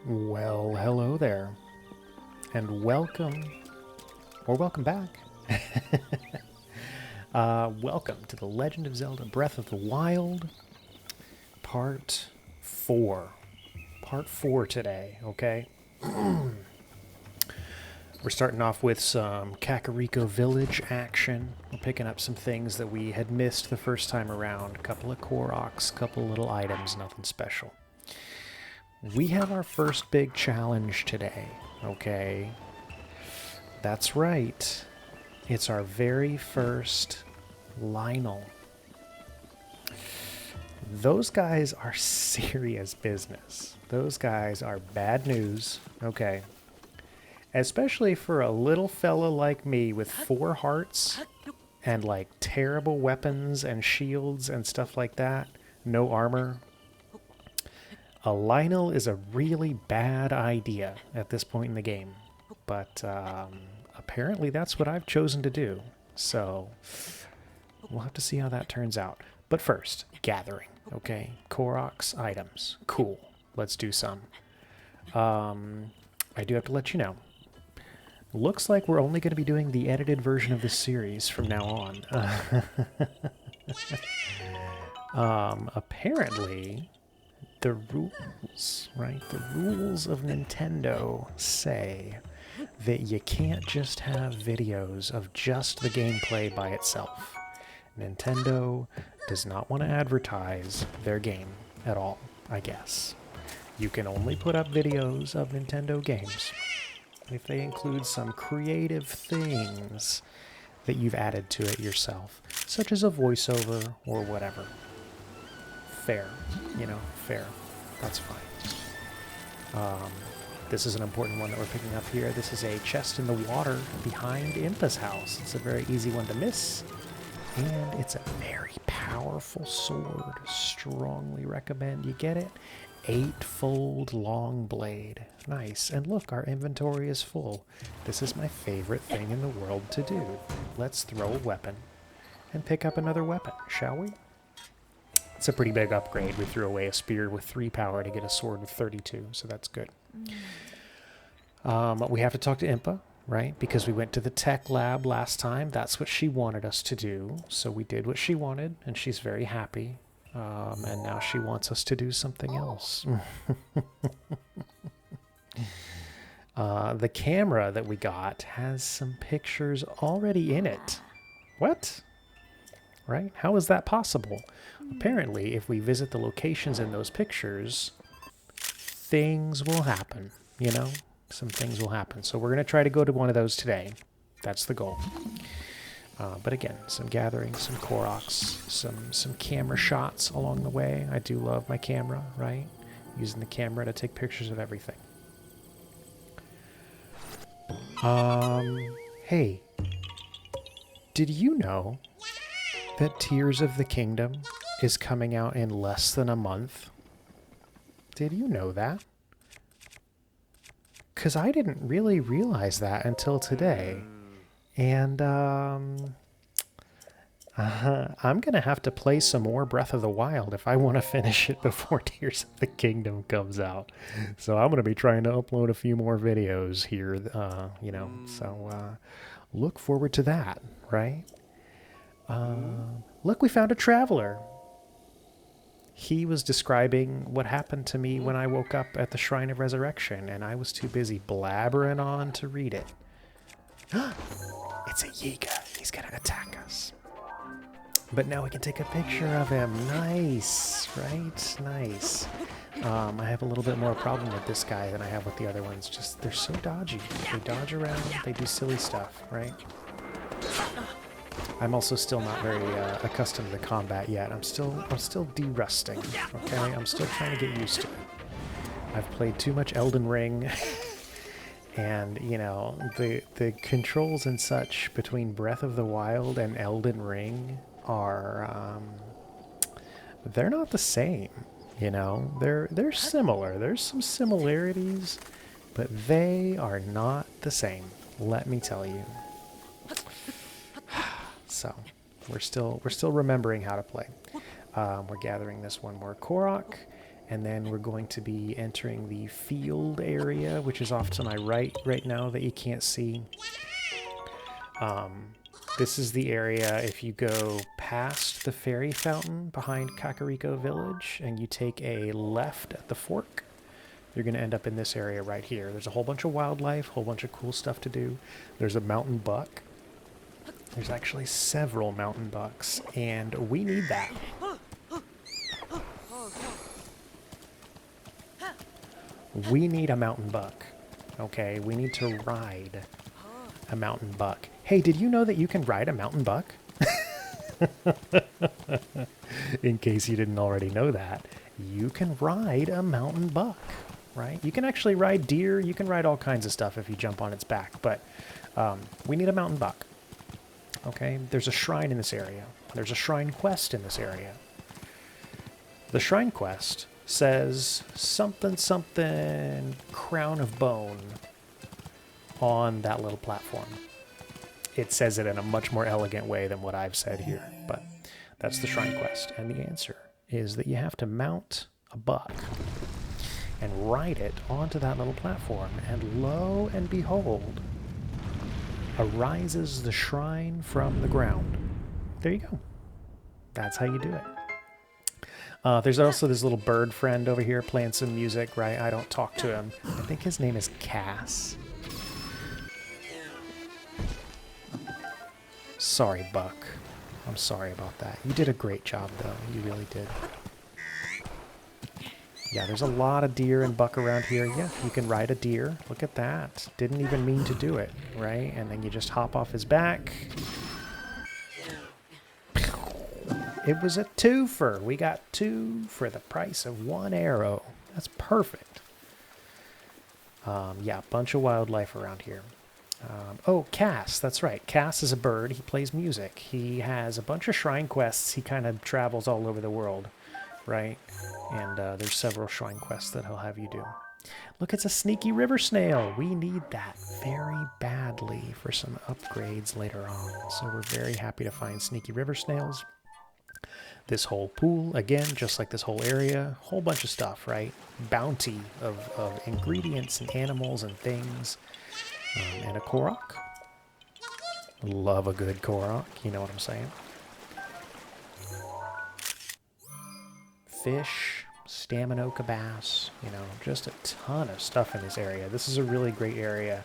Well, hello there, and welcome, or welcome back. Welcome to The Legend of Zelda Breath of the Wild, Part 4. Part 4 today, okay? We're starting off with some Kakariko Village action. We're picking up some things that we had missed the first time around. A couple of koroks, a couple little items, nothing special. We have our first big challenge today, okay? That's right. It's our very first Lynel. Those guys are serious business. Those guys are bad news, okay? Especially for a little fella like me with 4 hearts and like terrible weapons and shields and stuff like that. No armor. A Lynel is a really bad idea at this point in the game. But apparently that's what I've chosen to do. So we'll have to see how that turns out. But first, gathering, okay? Koroks items. Cool. Let's do some. I do have to let you know. Looks like we're only going to be doing the edited version of this series from now on. Apparently, the rules, right? The rules of Nintendo say that you can't just have videos of just the gameplay by itself. Nintendo does not want to advertise their game at all, I guess. You can only put up videos of Nintendo games if they include some creative things that you've added to it yourself, such as a voiceover or whatever. Fair, fair. That's fine. This is an important one that we're picking up here. This is a chest in the water behind Impa's house. It's a very easy one to miss, and it's a very powerful sword. Strongly recommend you get it. 8-fold long blade. Nice. And look, our inventory is full. This is my favorite thing in the world to do. Let's throw a weapon and pick up another weapon, shall we? It's a pretty big upgrade. We threw away a spear with 3 power to get a sword with 32, so that's good. We have to talk to Impa, right? Because we went to the tech lab last time. That's what she wanted us to do. So we did what she wanted, and she's very happy. And now she wants us to do something else. The camera that we got has some pictures already in it. What? Right? How is that possible? Apparently, if we visit the locations in those pictures, things will happen, Some things will happen. So we're going to try to go to one of those today. That's the goal. But again, some gathering, some koroks, some camera shots along the way. I do love my camera, right? Using the camera to take pictures of everything. Hey, did you know that Tears of the Kingdom is coming out in less than a month? Did you know that? Because I didn't really realize that until today. And I'm going to have to play some more Breath of the Wild if I want to finish it before Tears of the Kingdom comes out. So I'm going to be trying to upload a few more videos here, so look forward to that, right? Look, we found a traveler. He was describing what happened to me when I woke up at the Shrine of Resurrection, and I was too busy blabbering on to read it. It's a Yiga. He's going to attack us. But now we can take a picture of him. Nice, right? Nice. I have a little bit more problem with this guy than I have with the other ones. Just, they're so dodgy. They dodge around. They do silly stuff, right? I'm also still not very accustomed to the combat yet. I'm still de-rusting, okay? I'm still trying to get used to it. I've played too much Elden Ring, and, the controls and such between Breath of the Wild and Elden Ring are, they're not the same, They're similar. There's some similarities, but they are not the same, let me tell you. So, we're still remembering how to play. We're gathering this one more korok, And then we're going to be entering the field area, which is off to my right now that you can't see. This is the area if you go past the fairy fountain behind Kakariko Village and you take a left at the fork, you're going to end up in this area right here. There's a whole bunch of wildlife, a whole bunch of cool stuff to do. There's a mountain buck. There's actually several mountain bucks, and we need that. We need a mountain buck. Okay, we need to ride a mountain buck. Hey, did you know that you can ride a mountain buck? In case you didn't already know that, you can ride a mountain buck, right? You can actually ride deer. You can ride all kinds of stuff if you jump on its back, but we need a mountain buck. Okay, there's a shrine in this area. There's a shrine quest in this area. The shrine quest says something something crown of bone on that little platform. It says it in a much more elegant way than what I've said here, but that's the shrine quest. And the answer is that you have to mount a buck and ride it onto that little platform, and lo and behold, arises the shrine from the ground. There you go. That's how you do it. There's also this little bird friend over here playing some music, right? I don't talk to him. I think his name is Cass. Sorry, Buck. I'm sorry about that. You did a great job, though. You really did. Yeah, there's a lot of deer and buck around here. Yeah, you can ride a deer. Look at that. Didn't even mean to do it, right? And then you just hop off his back. It was a twofer. We got 2 for the price of 1 arrow. That's perfect. Yeah, bunch of wildlife around here. Oh, Cass, that's right. Cass is a bird. He plays music. He has a bunch of shrine quests. He kind of travels all over the world, right? And there's several shrine quests that he'll have you do. Look, it's a sneaky river snail. We need that very badly for some upgrades later on. So we're very happy to find sneaky river snails. This whole pool, again, just like this whole area, whole bunch of stuff, right? Bounty of ingredients and animals and things. And a korok. Love a good korok, you know what I'm saying? Fish, staminoka bass, you know, just a ton of stuff in this area. This is a really great area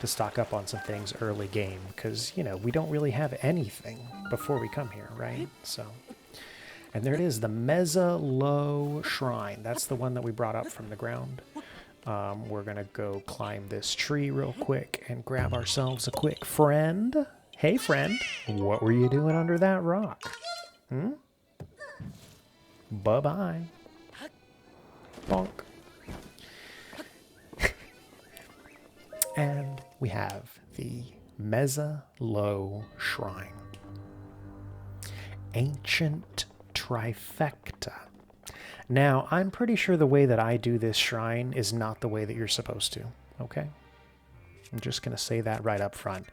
to stock up on some things early game because, you know, we don't really have anything before we come here, right? So, and there it is, the Mezza Low Shrine. That's the one that we brought up from the ground. We're going to go climb this tree real quick and grab ourselves a quick friend. Hey, friend. What were you doing under that rock? Hmm? Bye-bye. Bonk. And we have the Mezza Low Shrine. Ancient Trifecta. Now, I'm pretty sure the way that I do this shrine is not the way that you're supposed to, okay? I'm just going to say that right up front.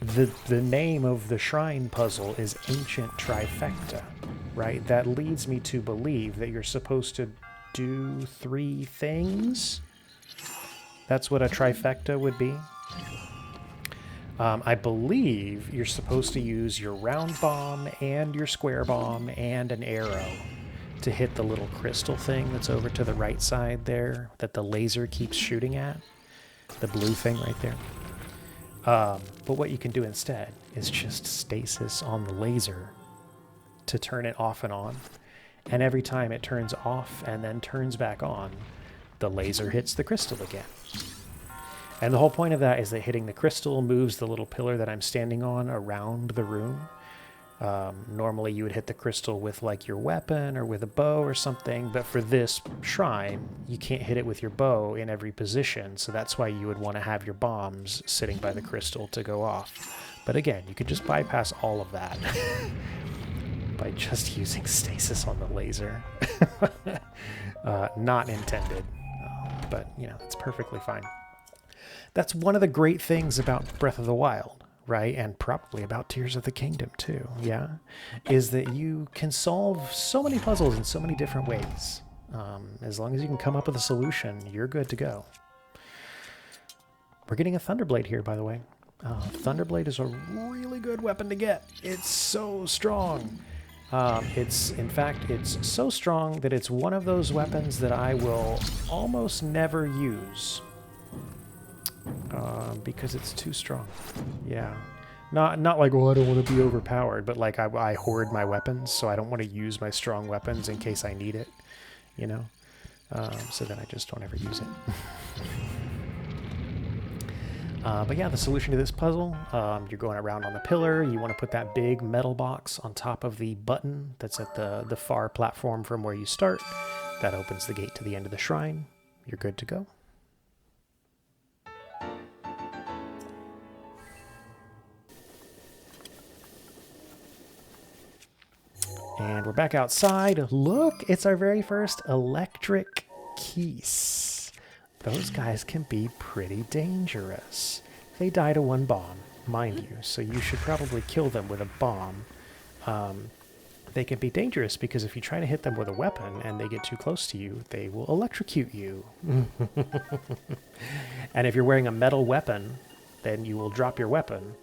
The name of the shrine puzzle is Ancient Trifecta, right? That leads me to believe that you're supposed to do 3 things. That's what a trifecta would be. I believe you're supposed to use your round bomb and your square bomb and an arrow to hit the little crystal thing that's over to the right side there that the laser keeps shooting at. The blue thing right there. But what you can do instead is just stasis on the laser to turn it off and on. And every time it turns off and then turns back on, the laser hits the crystal again. And the whole point of that is that hitting the crystal moves the little pillar that I'm standing on around the room. Normally you would hit the crystal with like your weapon or with a bow or something, but for this shrine, you can't hit it with your bow in every position, so that's why you would want to have your bombs sitting by the crystal to go off. But again, you could just bypass all of that by just using stasis on the laser. Not intended, but you know, it's perfectly fine. That's one of the great things about Breath of the Wild, right? And probably about Tears of the Kingdom too, yeah? Is that you can solve so many puzzles in so many different ways. As long as you can come up with a solution, you're good to go. We're getting a Thunderblade here, by the way. Thunderblade is a really good weapon to get. It's so strong. In fact, it's so strong that it's one of those weapons that I will almost never use. Because it's too strong. Yeah. Not like, oh, I don't want to be overpowered, but like I hoard my weapons, so I don't want to use my strong weapons in case I need it, you know? So then I just don't ever use it. But yeah, the solution to this puzzle, you're going around on the pillar, you want to put that big metal box on top of the button that's at the far platform from where you start. That opens the gate to the end of the shrine. You're good to go. And we're back outside. Look, it's our very first electric keys. Those guys can be pretty dangerous. They die to one bomb, mind you, so you should probably kill them with a bomb. They can be dangerous because if you try to hit them with a weapon and they get too close to you, they will electrocute you. And if you're wearing a metal weapon, then you will drop your weapon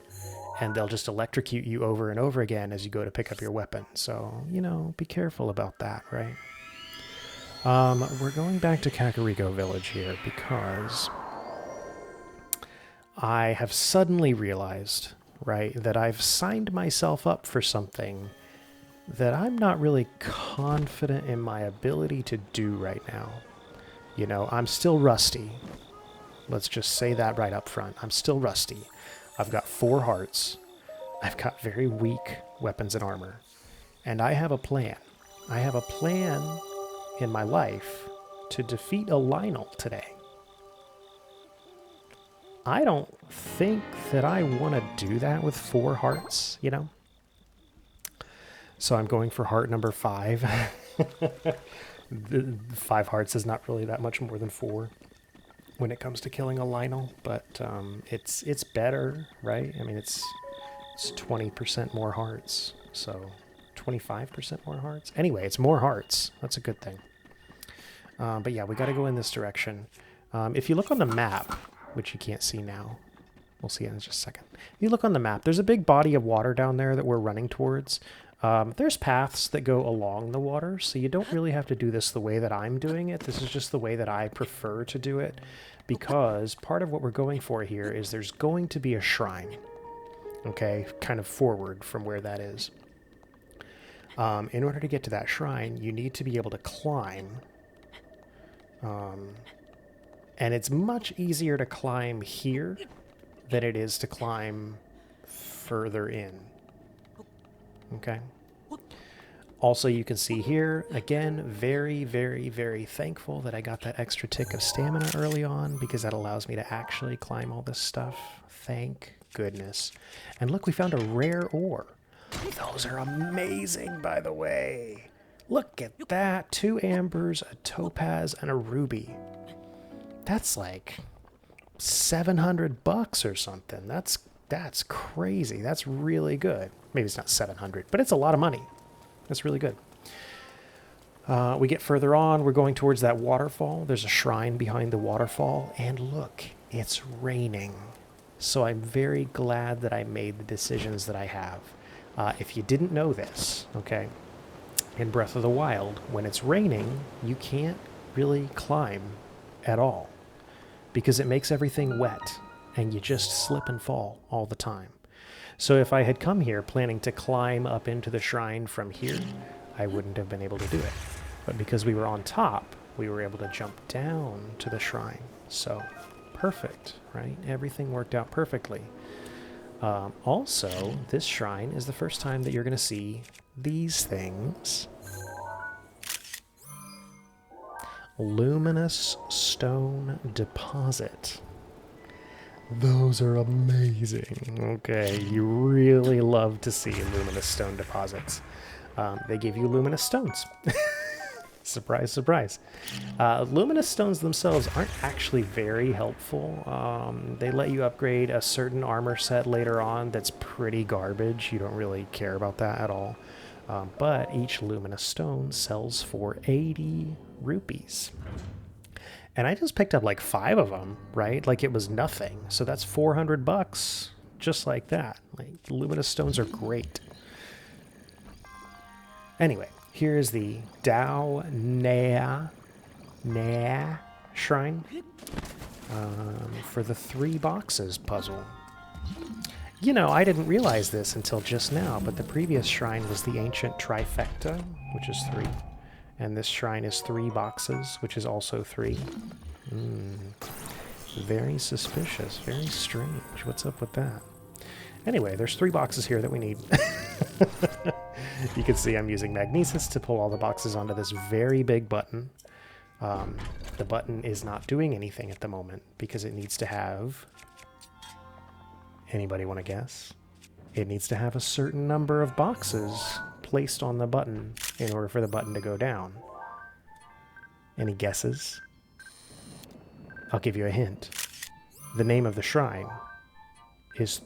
and they'll just electrocute you over and over again as you go to pick up your weapon. So, you know, be careful about that, right? We're going back to Kakariko Village here because I have suddenly realized, right, that I've signed myself up for something that I'm not really confident in my ability to do right now. You know, I'm still rusty. Let's just say that right up front. I'm still rusty. I've got 4 hearts. I've got very weak weapons and armor. And I have a plan. I have a plan in my life to defeat a Lynel today. I don't think that I want to do that with 4 hearts, you know? So I'm going for heart number 5. 5 hearts is not really that much more than 4 when it comes to killing a Lynel, but it's better, right? I mean, it's 20% more hearts, so 25% more hearts. Anyway, it's more hearts. That's a good thing. But yeah, we got to go in this direction. If you look on the map, which you can't see now, we'll see it in just a second. If you look on the map, there's a big body of water down there that we're running towards. There's paths that go along the water, so you don't really have to do this the way that I'm doing it. This is just the way that I prefer to do it, because part of what we're going for here is there's going to be a shrine, okay, kind of forward from where that is. In order to get to that shrine, you need to be able to climb, and it's much easier to climb here than it is to climb further in. Okay. Also, you can see here, again, very, very, very thankful that I got that extra tick of stamina early on, because that allows me to actually climb all this stuff. Thank goodness. And look, we found a rare ore. Those are amazing, by the way. Look at that. 2 ambers, a topaz, and a ruby. That's like $700 or something. That's crazy. That's really good. Maybe it's not 700, but it's a lot of money. That's really good. We get further on. We're going towards that waterfall. There's a shrine behind the waterfall. And look, it's raining. So I'm very glad that I made the decisions that I have. If you didn't know this, okay, in Breath of the Wild, when it's raining, you can't really climb at all because it makes everything wet and you just slip and fall all the time. So if I had come here planning to climb up into the shrine from here, I wouldn't have been able to do it. But because we were on top, we were able to jump down to the shrine. So perfect, right? Everything worked out perfectly. Also, this shrine is the first time that you're going to see these things. Luminous stone deposit. Those are amazing. Okay, you really love to see luminous stone deposits. They give you luminous stones. Surprise, surprise. Luminous stones themselves aren't actually very helpful. They let you upgrade a certain armor set later on that's pretty garbage. You don't really care about that at all. But each luminous stone sells for 80 rupees. And I just picked up like 5 of them, right? Like it was nothing. So that's 400 bucks, just like that. Like luminous stones are great. Anyway, here's the Dao Na shrine for the 3 boxes puzzle. You know, I didn't realize this until just now, but the previous shrine was the ancient Trifecta, which is 3. And this shrine is 3 boxes, which is also 3. Very suspicious, very strange. What's up with that? Anyway, there's 3 boxes here that we need. You can see I'm using magnesis to pull all the boxes onto this very big button. The button is not doing anything at the moment because it needs to have... Anybody want to guess? It needs to have a certain number of boxes placed on the button in order for the button to go down. Any guesses? I'll give you a hint. The name of the shrine is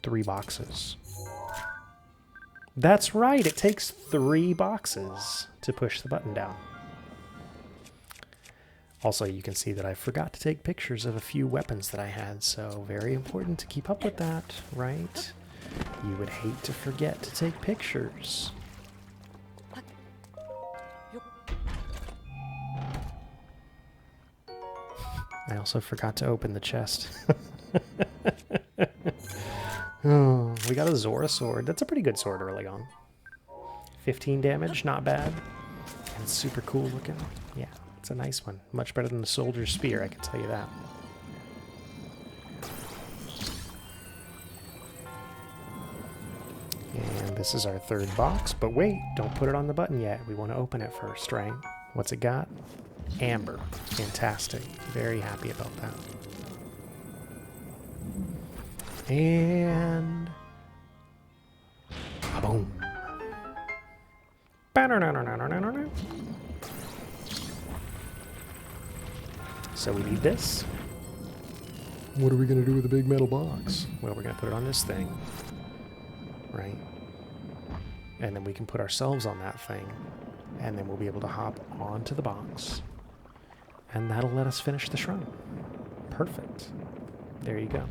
3 boxes. That's right, it takes 3 boxes to push the button down. Also, you can see that I forgot to take pictures of a few weapons that I had, so very important to keep up with that, right? You would hate to forget to take pictures. I also forgot to open the chest. Oh, we got a Zora sword. That's a pretty good sword early on. 15 damage, not bad. And it's super cool looking. Yeah. It's a nice one. Much better than the soldier's spear, I can tell you that. And this is our 3rd box, but wait, don't put it on the button yet. We want to open it first, right? What's it got? Amber. Fantastic. Very happy about that. And... boom. So we need this. What are we going to do with the big metal box? Well, we're going to put it on this thing. Right? And then we can put ourselves on that thing. And then we'll be able to hop onto the box. And that'll let us finish the shrine. Perfect. There you go.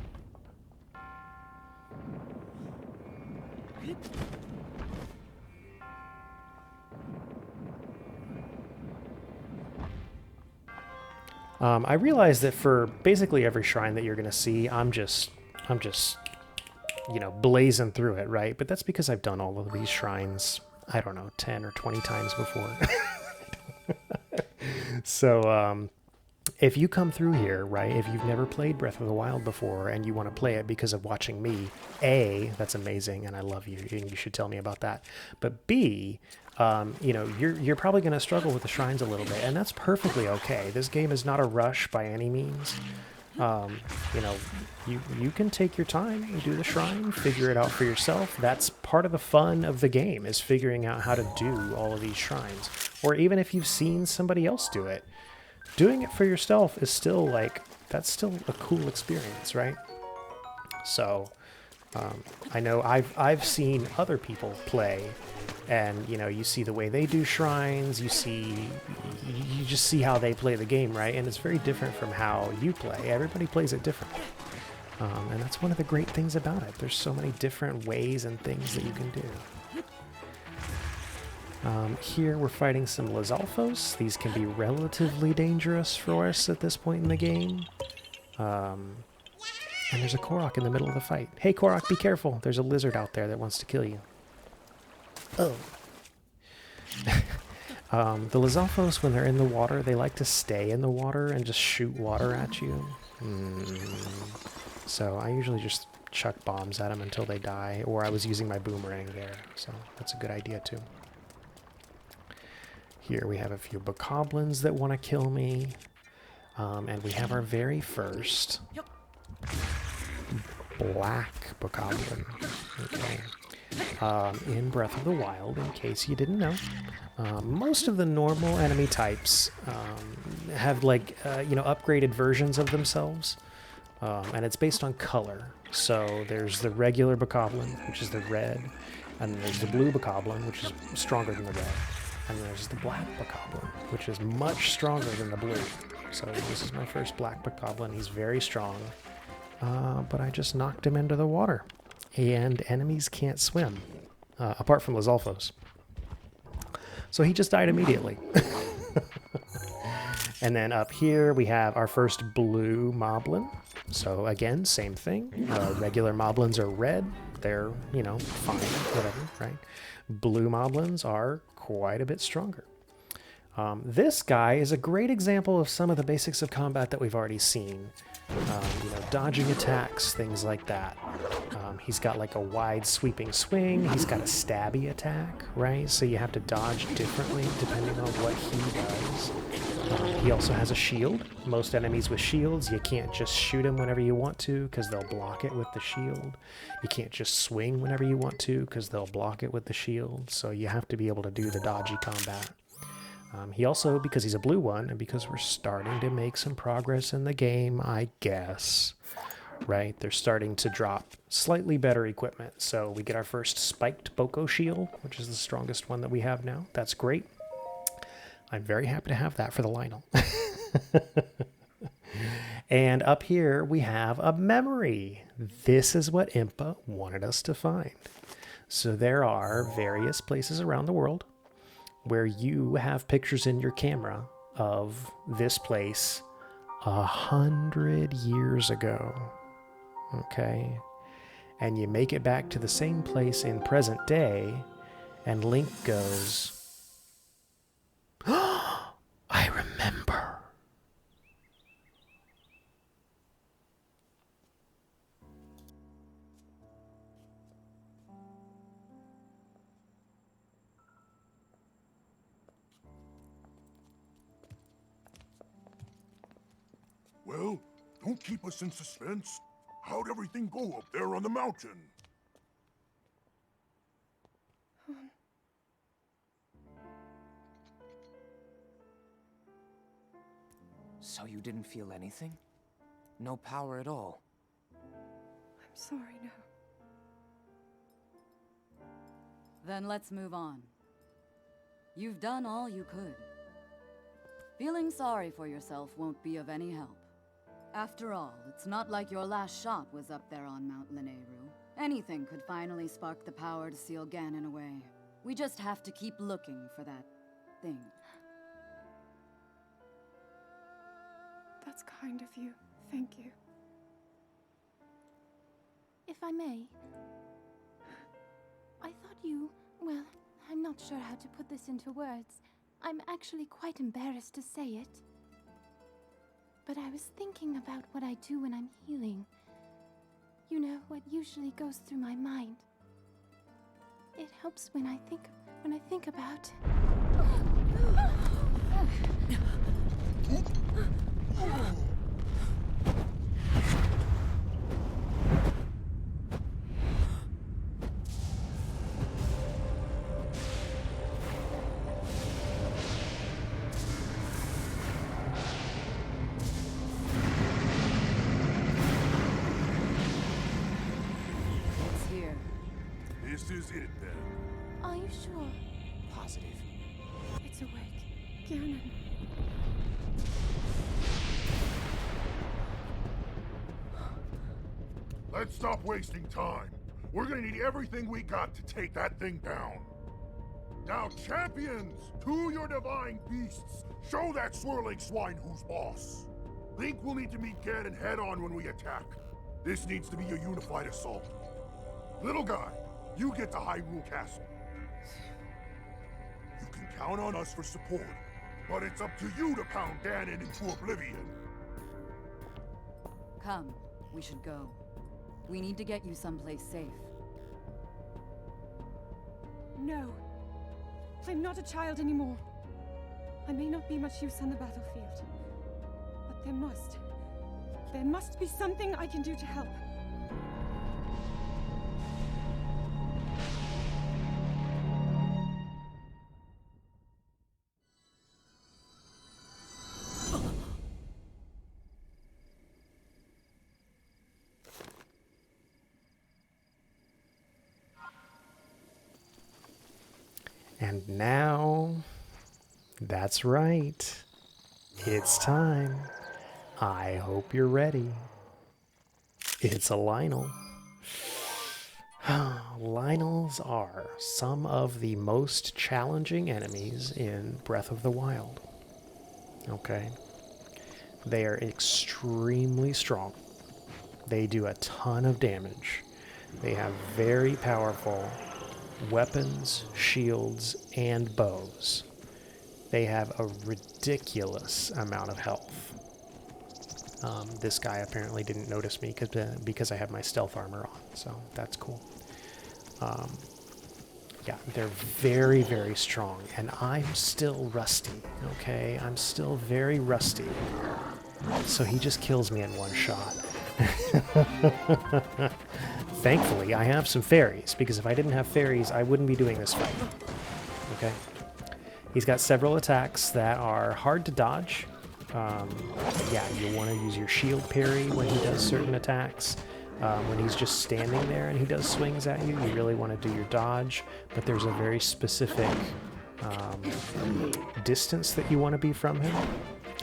I realize that for basically every shrine that you're going to see, I'm just, you know, blazing through it, right? But that's because I've done all of these shrines, I don't know, 10 or 20 times before. So, if you come through here, right, if you've never played Breath of the Wild before and you want to play it because of watching me, A, that's amazing and I love you and you should tell me about that. But B, you know, you're probably going to struggle with the shrines a little bit, and that's perfectly okay. This game is not a rush by any means. You know, you can take your time and do the shrine, figure it out for yourself. That's part of the fun of the game, is figuring out how to do all of these shrines. Or even if you've seen somebody else do it, doing it for yourself is still like, that's still a cool experience, right? So, I know I've seen other people play, and you know, you see the way they do shrines, you just see how they play the game, right? And it's very different from how you play. Everybody plays it differently. And that's one of the great things about it. There's so many different ways and things that you can do. Here we're fighting some Lizalfos. These can be relatively dangerous for us at this point in the game. And there's a Korok in the middle of the fight. Hey Korok, be careful. There's a lizard out there that wants to kill you. Oh. The Lizalfos, when they're in the water, they like to stay in the water and just shoot water at you. So I usually just chuck bombs at them until they die, or I was using my boomerang there, so that's a good idea too. Here we have a few bokoblins that want to kill me, and we have our very first black bokoblin. Okay. In Breath of the Wild, in case you didn't know, most of the normal enemy types have like you know, upgraded versions of themselves, and it's based on color. So there's the regular bokoblin, which is the red, And there's the blue bokoblin, which is stronger than the red. And there's the black bokoblin, which is much stronger than the blue. So this is my first black bokoblin. He's very strong. But I just knocked him into the water. And enemies can't swim, apart from Lizalfos. So he just died immediately. And then up here we have our first blue moblin. So again, same thing. Regular moblins are red. They're, you know, fine, whatever, right? Blue moblins are quite a bit stronger. This guy is a great example of some of the basics of combat that we've already seen. You know, dodging attacks, things like that. He's got like a wide sweeping swing. He's got a stabby attack, right? So you have to dodge differently depending on what he does. He also has a shield. Most enemies with shields, you can't just shoot them whenever you want to because they'll block it with the shield. You can't just swing whenever you want to because they'll block it with the shield. So you have to be able to do the dodgy combat. He also, because he's a blue one, and because we're starting to make some progress in the game, I guess, right? They're starting to drop slightly better equipment. So we get our first spiked Boko shield, which is the strongest one that we have now. That's great. I'm very happy to have that for the Lynel. And up here we have a memory. This is what Impa wanted us to find. So there are various places around the world where you have pictures in your camera of this place 100 years ago, okay? And you make it back to the same place in present day, and Link goes, "Oh, I remember." Well, don't keep us in suspense. How'd everything go up there on the mountain? So you didn't feel anything? No power at all? I'm sorry, no. Then let's move on. You've done all you could. Feeling sorry for yourself won't be of any help. After all, it's not like your last shot was up there on Mount Lynel. Anything could finally spark the power to seal Ganon away. We just have to keep looking for that thing. That's kind of you. Thank you. If I may, I thought you... well, I'm not sure how to put this into words. I'm actually quite embarrassed to say it. But I was thinking about what I do when I'm healing. You know, what usually goes through my mind. It helps when I think about... It's here. This is it, then. Are you sure? Positive. It's awake. Ganon. Let's stop wasting time. We're gonna need everything we got to take that thing down. Now, champions, to your divine beasts, show that swirling swine who's boss. Link will need to meet Ganon head-on when we attack. This needs to be a unified assault. Little guy, you get to Hyrule Castle. You can count on us for support, but it's up to you to pound Ganon into oblivion. Come, we should go. We need to get you someplace safe. No. I'm not a child anymore. I may not be much use on the battlefield. But there must be something I can do to help. And now, that's right. It's time. I hope you're ready. It's a Lynel. Lynels are some of the most challenging enemies in Breath of the Wild. Okay? They are extremely strong. They do a ton of damage. They have very powerful weapons, shields, and bows. They have a ridiculous amount of health. This guy apparently didn't notice me because I have my stealth armor on, so that's cool. Yeah, they're very, very strong, and I'm still rusty, okay? I'm still very rusty. So he just kills me in one shot. Thankfully, I have some fairies, because if I didn't have fairies, I wouldn't be doing this fight. Okay? He's got several attacks that are hard to dodge. Yeah, you want to use your shield parry when he does certain attacks. When he's just standing there and he does swings at you, you really want to do your dodge. But there's a very specific distance that you want to be from him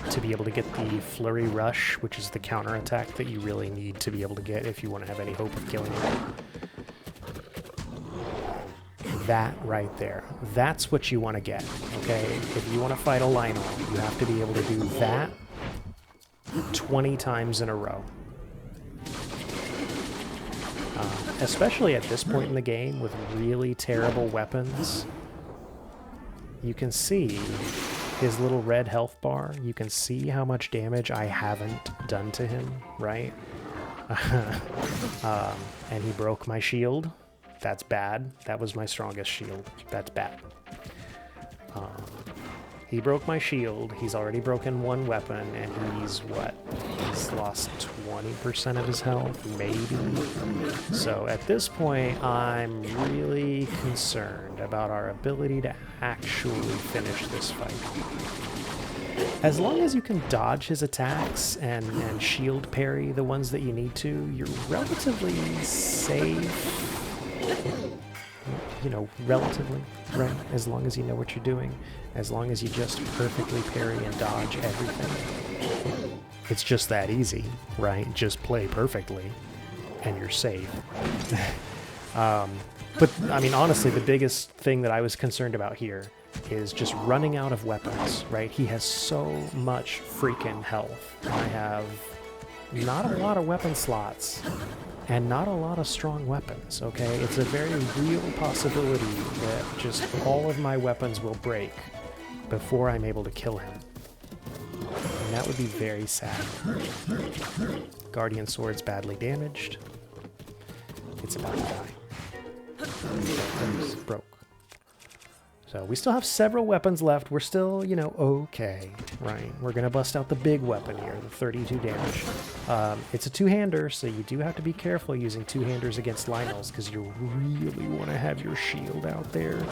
to be able to get the flurry rush, which is the counter attack that you really need to be able to get if you want to have any hope of killing him. That right there. That's what you want to get, okay? If you want to fight a Lynel, you have to be able to do that 20 times in a row. Especially at this point in the game with really terrible weapons. You can see his little red health bar. You can see how much damage I haven't done to him, right? And he broke my shield. That's bad. That was my strongest shield. That's bad. He broke my shield. He's already broken one weapon, and he's what? He's lost 20% of his health, maybe. So at this point, I'm really concerned about our ability to actually finish this fight. As long as you can dodge his attacks and shield parry the ones that you need to, you're relatively safe. You know, relatively, right? As long as you know what you're doing, as long as you just perfectly parry and dodge everything. It's just that easy, right? Just play perfectly, and you're safe. But, I mean, honestly, the biggest thing that I was concerned about here is just running out of weapons, right? He has so much freaking health. I have not a lot of weapon slots. And not a lot of strong weapons, okay? It's a very real possibility that just all of my weapons will break before I'm able to kill him. And that would be very sad. Guardian Sword's badly damaged. It's about to die. It's broke. So we still have several weapons left. We're still, you know, okay, right? We're going to bust out the big weapon here, the 32 damage. It's a two-hander, so you do have to be careful using two-handers against Lynels, because you really want to have your shield out there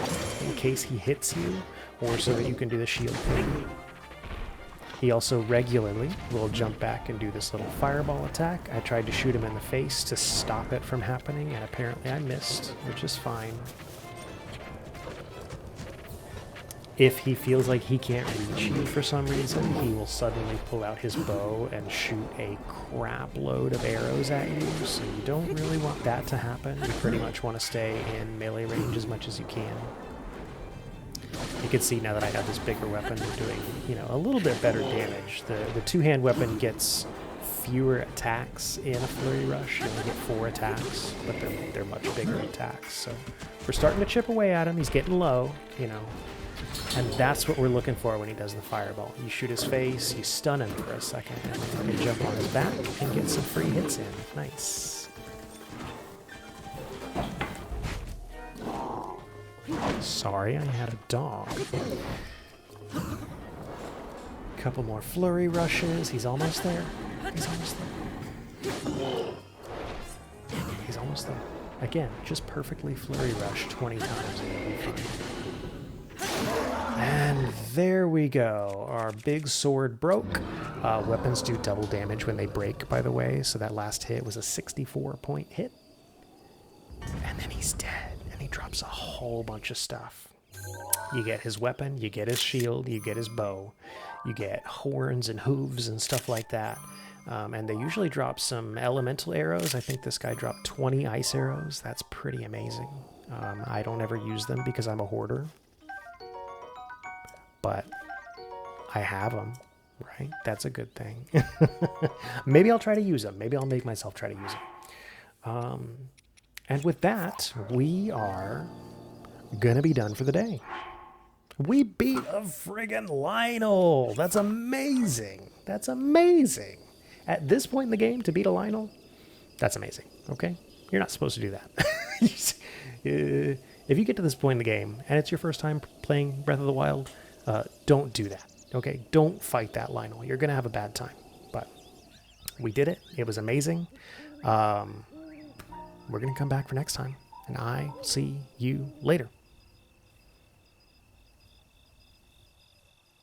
in case he hits you, or so that you can do the shield thing. He also regularly will jump back and do this little fireball attack. I tried to shoot him in the face to stop it from happening, and apparently I missed, which is fine. If he feels like he can't reach you for some reason, he will suddenly pull out his bow and shoot a crap load of arrows at you, so you don't really want that to happen. You pretty much want to stay in melee range as much as you can. You can see now that I have this bigger weapon doing, you know, a little bit better damage. The two-hand weapon gets fewer attacks in a flurry rush. You only get 4 attacks, but they're much bigger attacks. So we're starting to chip away at him. He's getting low, you know. And that's what we're looking for when he does the fireball. You shoot his face, you stun him for a second, and you jump on his back and get some free hits in. Nice. Sorry, I had a dog. Couple more flurry rushes. He's almost there. He's almost there. He's almost there. Again, just perfectly flurry rush 20 times and it'll be fine. And there we go. Our big sword broke. Weapons do double damage when they break, by the way, so that last hit was a 64-point hit. And then he's dead, and he drops a whole bunch of stuff. You get his weapon, you get his shield, you get his bow, you get horns and hooves and stuff like that. And they usually drop some elemental arrows. I think this guy dropped 20 ice arrows. That's pretty amazing. I don't ever use them because I'm a hoarder. But I have them, right? That's a good thing. Maybe I'll try to use them. Maybe I'll make myself try to use them. And with that, we are gonna be done for the day. We beat a friggin' Lynel. That's amazing. That's amazing. At this point in the game, to beat a Lynel, that's amazing, okay? You're not supposed to do that. If you get to this point in the game, and it's your first time playing Breath of the Wild, don't do that, okay? Don't fight that Lynel. You're going to have a bad time. But we did it. It was amazing. We're going to come back for next time, and I will see you later.